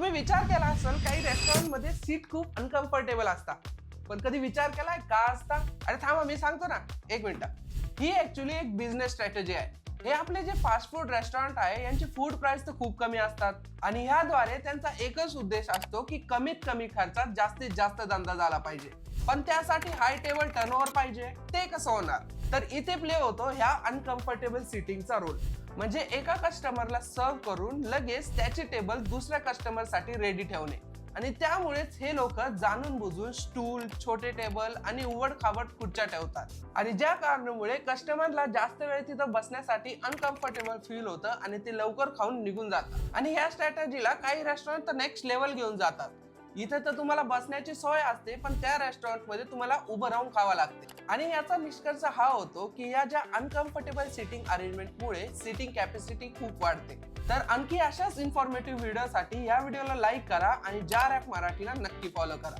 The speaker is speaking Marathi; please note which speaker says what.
Speaker 1: तुम्ही विचार केला असेल काही रेस्टॉरंट मध्ये सीट खूप अनकम्फर्टेबल असतात, पण कधी विचार केलाय का असता? अरे थांबा, मी सांगतो ना, एक मिनिट. ही ऍक्च्युली एक बिझनेस स्ट्रॅटेजी आहे. हे आपले जे फास्ट फूड रेस्टॉरंट आहे यांची फूड प्राइस तर खूप कमी असतात आणि ह्याद्वारे त्यांचा एकच उद्देश असतो की कमीत कमी खर्चात जास्तीत जास्त धंदा झाला पाहिजे. पण त्यासाठी हाय टेबल टर्नओव्हर पाहिजे. ते कसं होणार? तर इथे प्ले होतो ह्या अनकम्फर्टेबल सिटिंगचा रोल. म्हणजे एका कस्टमरला सर्व करून लगेच त्याची टेबल दुसऱ्या कस्टमर साठी रेडी ठेवणे. आणि त्यामुळेच हे लोक जाणून बुजून स्टूल, छोटे टेबल आणि उबड खाबड खुर्च्या ठेवतात. आणि ज्या कारणामुळे कस्टमरला जास्त वेळ तिथं बसण्यासाठी अनकम्फर्टेबल फील होतं आणि ते लवकर खाऊन निघून जातात. आणि ह्या स्ट्रॅटेजीला काही रेस्टॉरंट तर नेक्स्ट लेवल घेऊन जातात. इथे तर तुम्हाला बसण्याची सोय असते, पण त्या रेस्टॉरंट मध्ये तुम्हाला उभं राहून खावं लागते. आणि याचा निष्कर्ष हा होतो की या ज्या अनकम्फर्टेबल सिटिंग अरेंजमेंट मुळे सिटिंग कॅपॅसिटी खूप वाढते. तर आणखी अशाच इन्फॉर्मेटिव्ह व्हिडिओसाठी या व्हिडिओला लाईक करा आणि जार ॲप मराठीला नक्की फॉलो करा.